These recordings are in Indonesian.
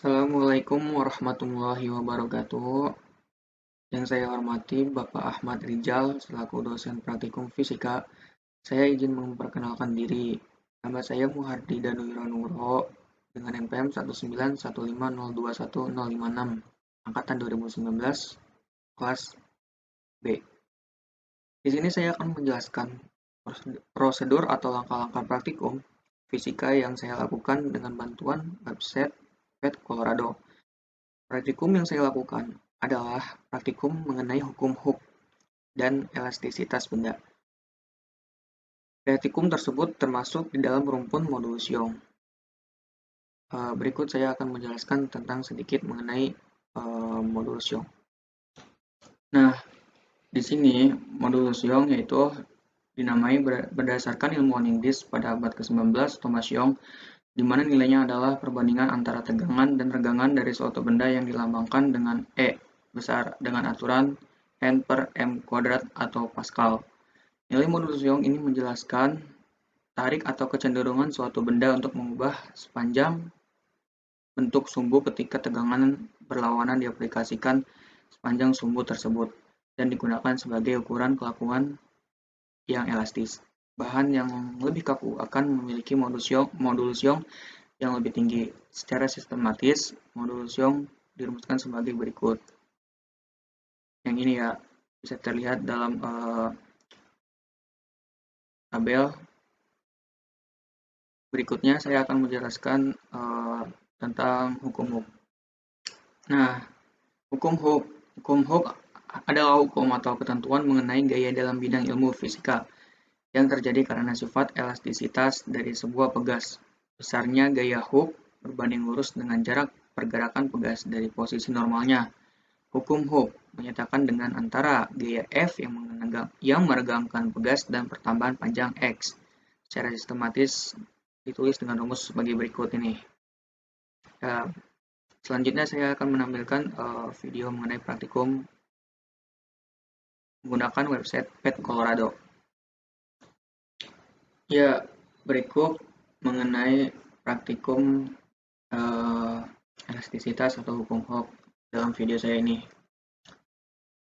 Assalamualaikum warahmatullahi wabarakatuh. Yang saya hormati Bapak Ahmad Rijal selaku dosen praktikum fisika. Saya izin memperkenalkan diri. Nama saya Muhardi Danuironuro dengan NPM 19150210056 angkatan 2019 kelas B. Di sini saya akan menjelaskan prosedur atau langkah-langkah praktikum fisika yang saya lakukan dengan bantuan website PET Colorado. Praktikum yang saya lakukan adalah praktikum mengenai hukum Hooke dan elastisitas benda. Praktikum tersebut termasuk di dalam rumpun modulus Young. Berikut saya akan menjelaskan tentang sedikit mengenai modulus Young. Nah, di sini modulus Young yaitu dinamai berdasarkan ilmuwan Inggris pada abad ke-19 Thomas Young, di mana nilainya adalah perbandingan antara tegangan dan regangan dari suatu benda yang dilambangkan dengan E besar dengan aturan N per M kuadrat atau Pascal. Nilai modulus Young ini menjelaskan tarik atau kecenderungan suatu benda untuk mengubah sepanjang bentuk sumbu ketika tegangan berlawanan diaplikasikan sepanjang sumbu tersebut dan digunakan sebagai ukuran kelakuan yang elastis. Bahan yang lebih kaku akan memiliki modulus Young yang lebih tinggi. Secara sistematis, modulus Young dirumuskan sebagai berikut. Yang ini ya bisa terlihat dalam tabel. Berikutnya saya akan menjelaskan tentang hukum Hooke. Nah, hukum Hooke adalah hukum atau ketentuan mengenai gaya dalam bidang ilmu fisika yang terjadi karena sifat elastisitas dari sebuah pegas. Besarnya gaya Hooke berbanding lurus dengan jarak pergerakan pegas dari posisi normalnya. Hukum Hooke menyatakan dengan antara gaya F yang meregangkan pegas dan pertambahan panjang X. Secara sistematis ditulis dengan rumus sebagai berikut ini. Selanjutnya saya akan menampilkan video mengenai praktikum menggunakan website PET Colorado. Ya, berikut mengenai praktikum elastisitas atau hukum Hooke dalam video saya ini.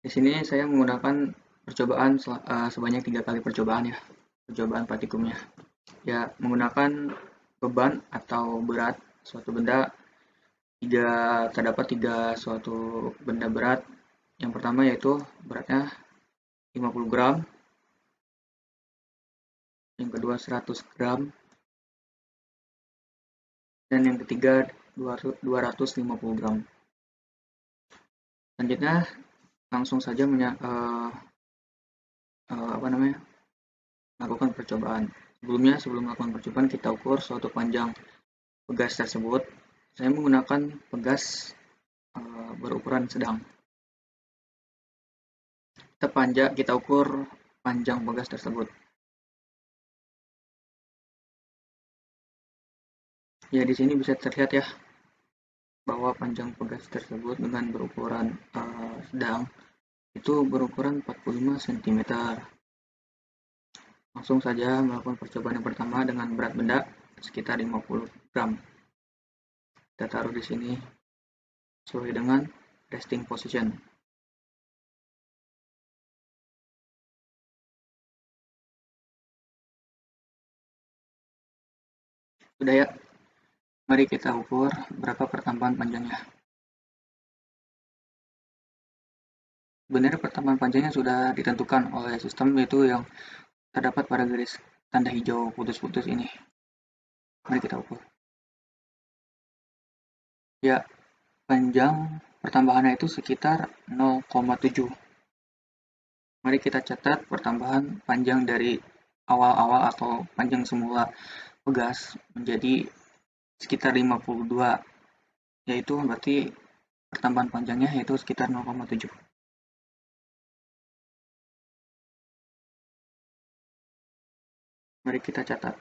Di sini saya menggunakan percobaan sebanyak 3 kali percobaan ya, percobaan praktikumnya. Ya, menggunakan beban atau berat suatu benda terdapat 3 suatu benda berat. Yang pertama yaitu beratnya 50 gram, yang kedua 100 gram, dan yang ketiga 250 gram. Selanjutnya langsung saja melakukan percobaan. Sebelum melakukan percobaan kita ukur suatu panjang pegas tersebut. Saya menggunakan pegas berukuran sedang. Kita ukur panjang pegas tersebut. Ya, di sini bisa terlihat ya bahwa panjang pegas tersebut dengan berukuran sedang itu berukuran 45 cm. Langsung saja melakukan percobaan yang pertama dengan berat benda sekitar 50 gram. Kita taruh di sini sesuai dengan resting position. Sudah ya, mari kita ukur berapa pertambahan panjangnya. Sebenarnya pertambahan panjangnya sudah ditentukan oleh sistem, yaitu yang terdapat pada garis tanda hijau putus-putus ini. Mari kita ukur. Ya, panjang pertambahannya itu sekitar 0,7. Mari kita catat pertambahan panjang dari awal-awal atau panjang semula pegas menjadi sekitar 52, yaitu berarti pertambahan panjangnya yaitu sekitar 0,7. Mari kita catat.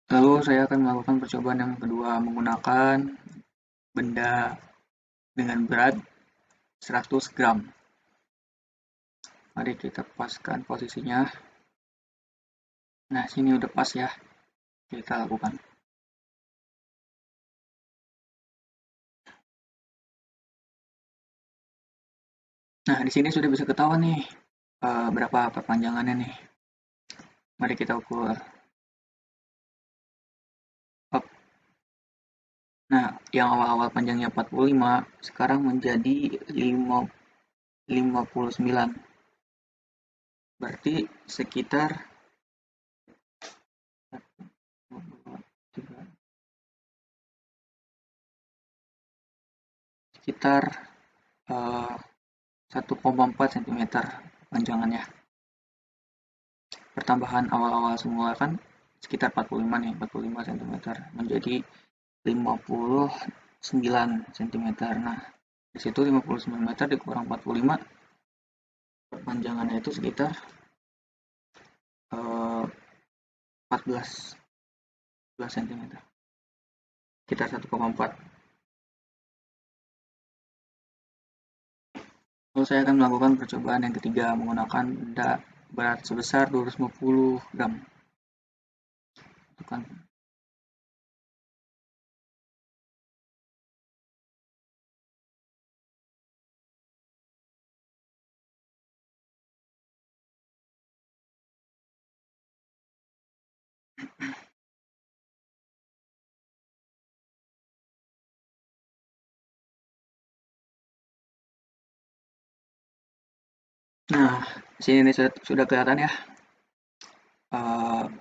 Lalu saya akan melakukan percobaan yang kedua menggunakan benda dengan berat 100 gram. Mari kita paskan posisinya. Nah, sini udah pas ya. Kita lakukan. Nah, di sini sudah bisa ketahuan nih berapa perpanjangannya nih. Mari kita ukur. Nah, yang awal-awal panjangnya 45 sekarang menjadi 59. Berarti sekitar sekitar 1,4 cm panjangannya. Pertambahan awal-awal semula kan sekitar 45 nih, 45 cm menjadi 59 cm. Nah, di situ 59 meter dikurang 45, perpanjangannya itu sekitar 14 cm. Sekitar 1,4. Lalu saya akan melakukan percobaan yang ketiga menggunakan benda berat sebesar 250 gram. Bukan. Nah, di sini sudah kelihatan ya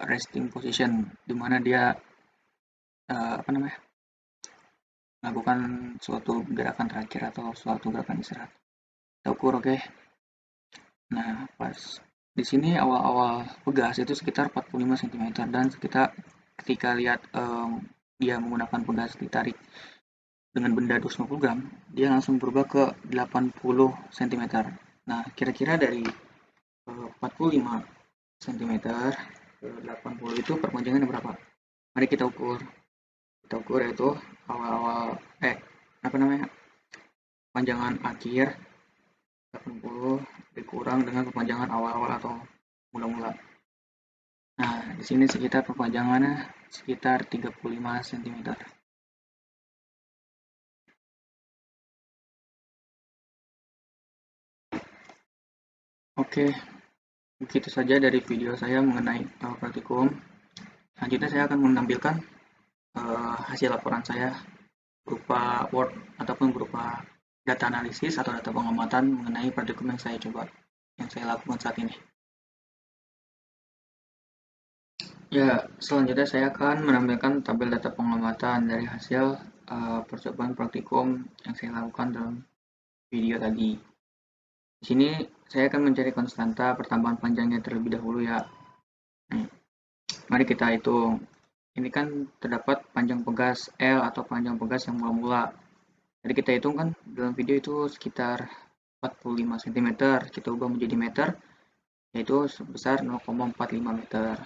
resting position, di mana dia melakukan suatu gerakan terakhir atau suatu gerakan istirahat. Kita ukur, oke. Nah, pas di sini awal-awal pegas itu sekitar 45 cm dan ketika lihat dia menggunakan pegas ditarik dengan benda 250 gram, dia langsung berubah ke 80 cm. Nah, kira-kira dari 45 cm ke 80 itu perpanjangannya berapa? Mari kita ukur. Kita ukur yaitu awal-awal panjangan akhir 80 dikurang dengan perpanjangan awal-awal atau mula-mula. Nah, di sini sekitar perpanjangannya sekitar 35 cm. Oke, begitu saja dari video saya mengenai praktikum. Selanjutnya saya akan menampilkan hasil laporan saya berupa Word ataupun berupa data analisis atau data pengamatan mengenai praktikum yang saya lakukan saat ini. Ya, selanjutnya saya akan menampilkan tabel data pengamatan dari hasil percobaan praktikum yang saya lakukan dalam video tadi. Di sini saya akan mencari konstanta pertambahan panjangnya terlebih dahulu ya. Mari kita hitung. Ini kan terdapat panjang pegas L atau panjang pegas yang mula-mula. Jadi kita hitung kan dalam video itu sekitar 45 cm. Kita ubah menjadi meter, yaitu sebesar 0,45 meter.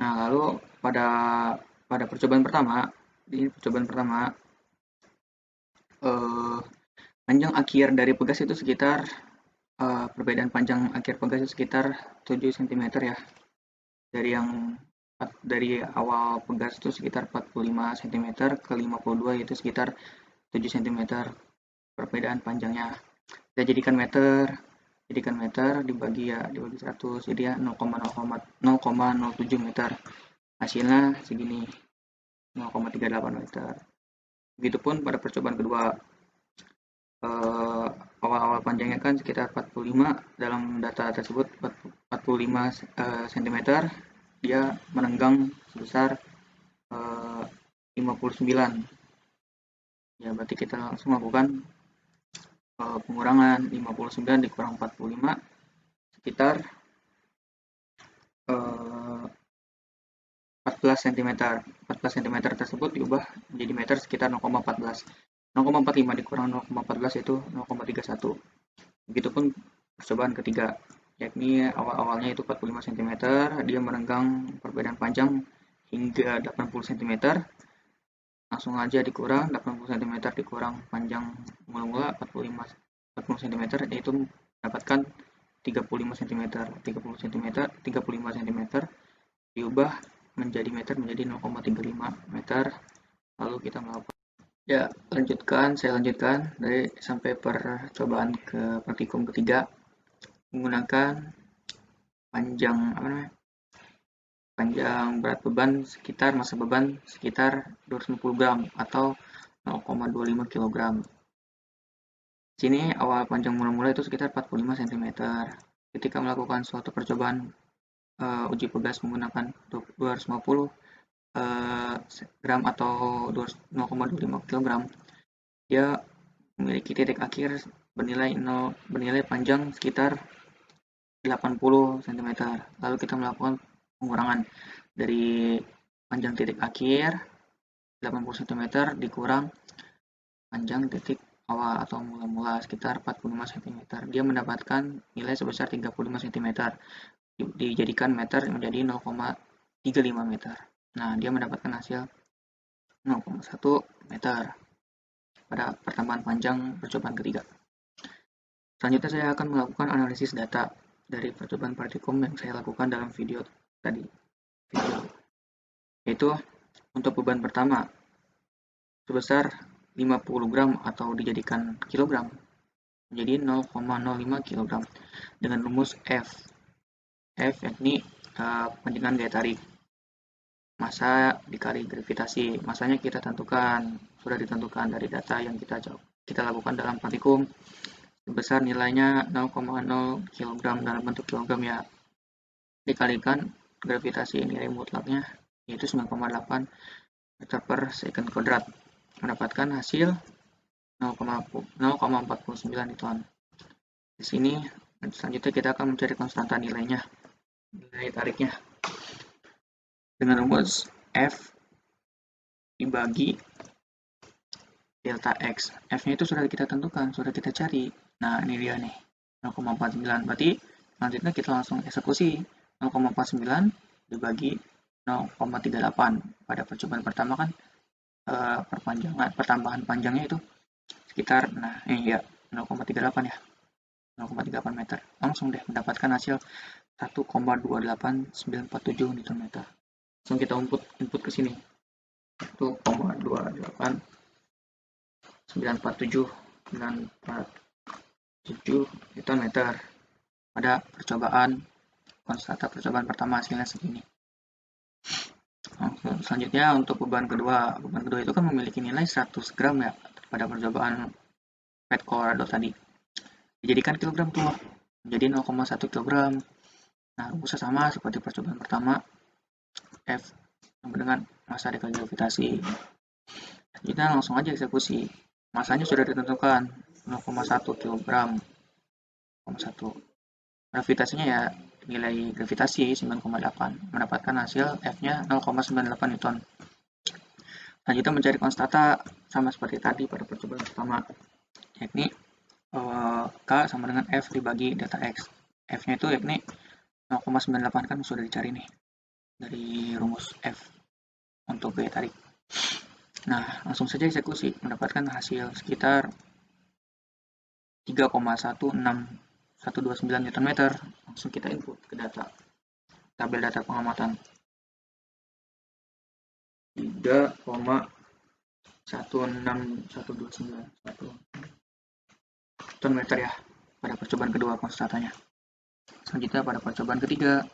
Nah, lalu pada percobaan pertama, panjang akhir dari pegas itu sekitar perbedaan panjang akhir pegas itu sekitar 7 cm ya. Dari awal pegas itu sekitar 45 cm ke 52 yaitu sekitar 7 cm perbedaan panjangnya. Kita jadikan meter dibagi 100, jadi ya 0,07 meter. Hasilnya segini, 0,38 meter. Begitupun pada percobaan kedua, awal-awal panjangnya kan sekitar 45, dalam data tersebut 45 cm, dia menenggang sebesar 59. Ya, berarti kita langsung lakukan pengurangan 59 dikurang 45 sekitar 14 cm. 14 cm tersebut diubah menjadi meter sekitar 0,14. 0,45 dikurang 0,14 yaitu 0,31. Begitupun percobaan ketiga, yakni awal-awalnya itu 45 cm, dia menenggang perbedaan panjang hingga 80 cm. Langsung aja dikurang 80 cm dikurang panjang mula-mula 40 cm, yaitu mendapatkan 35 cm. 35 cm diubah menjadi meter menjadi 0,35 meter. Lalu kita melakukan Ya, saya lanjutkan dari sampai percobaan ke praktikum ketiga menggunakan panjang berat beban sekitar masa beban sekitar 250 gram atau 0,25 kg. Sini awal panjang mula-mula itu sekitar 45 cm. Ketika melakukan suatu percobaan uji pegas menggunakan 250 gram atau 0,25 kg, dia memiliki titik akhir bernilai panjang sekitar 80 cm. Lalu kita melakukan pengurangan dari panjang titik akhir 80 cm dikurang panjang titik awal atau mula-mula sekitar 45 cm. Dia mendapatkan nilai sebesar 35 cm. Dijadikan meter menjadi 0,35 meter. Nah, dia mendapatkan hasil 0,1 meter pada pertambahan panjang percobaan ketiga. Selanjutnya saya akan melakukan analisis data dari percobaan praktikum yang saya lakukan dalam video tadi. Yaitu untuk beban pertama sebesar 50 gram atau dijadikan kilogram menjadi 0,05 kg dengan rumus F. F yakni panjangan gaya tarik. Masa dikali gravitasi. Masanya kita tentukan, sudah ditentukan dari data yang kita lakukan dalam praktikum. Sebesar nilainya 0,0 kg dalam bentuk kilogram ya. Dikalikan gravitasi nilai mutlaknya yaitu 9,8 meter per second kuadrat. Mendapatkan hasil 0,49 Newton. Di sini selanjutnya kita akan mencari konstanta nilai tariknya dengan rumus F dibagi delta X. F-nya itu sudah kita tentukan, sudah kita cari. Nah, ini dia nih, 0,49. Berarti selanjutnya kita langsung eksekusi 0,49 dibagi 0,38. Pada percobaan pertama kan pertambahan panjangnya itu sekitar, nah ini ya 0,38 ya, 0,38 meter. Langsung deh mendapatkan hasil 1,28947 Nm. Langsung kita input ke sini. 1,28947 Nm pada konstanta percobaan pertama hasilnya segini. Selanjutnya untuk beban kedua itu kan memiliki nilai 100 gram ya pada percobaan PET Colorado tadi. Dijadikan kilogram tuh menjadi 0,1 kg. Nah, rumusnya sama seperti percobaan pertama. F sama dengan masa dikali gravitasi. Kita langsung aja eksekusi. Masanya sudah ditentukan 0,1 kg. 0,1. Gravitasinya ya nilai gravitasi 9,8. Mendapatkan hasil F-nya 0,98 Newton. Selanjutnya mencari konstanta sama seperti tadi pada percobaan pertama, yakni K sama dengan F dibagi delta X. F-nya itu yakni 0,98 kan sudah dicari nih dari rumus F untuk gaya tarik. Nah, langsung saja eksekusi, mendapatkan hasil sekitar 3,16129 Nm. Langsung kita input ke tabel data pengamatan. 3,16129 Nm ya pada percobaan kedua konstantanya. Selanjutnya pada percobaan ketiga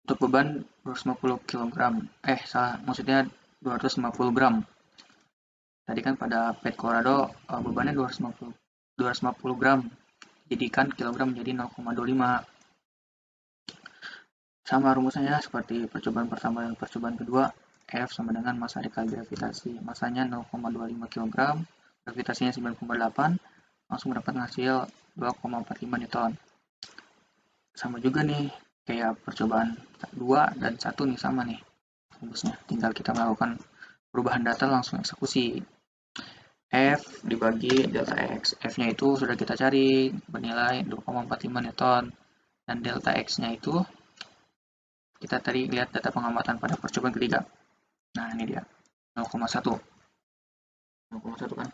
untuk beban 250 kg. Maksudnya 250 gram. Tadi kan pada PET Colorado bebannya 250 gram. Jadikan kilogram menjadi 0,25. Sama rumusnya seperti percobaan pertama dan percobaan kedua. F sama dengan masa dikali gravitasi. Masanya 0,25 kg. Gravitasinya 9,8. Langsung mendapat hasil 2,45 Newton. Sama juga nih kayak percobaan 2 dan 1 nih, sama nih rumusnya. Tinggal kita melakukan perubahan data langsung eksekusi. F dibagi delta X. F-nya itu sudah kita cari bernilai 2,45 Newton. Dan delta X-nya itu kita tadi lihat data pengamatan pada percobaan ketiga. Nah, ini dia 0,1 kan.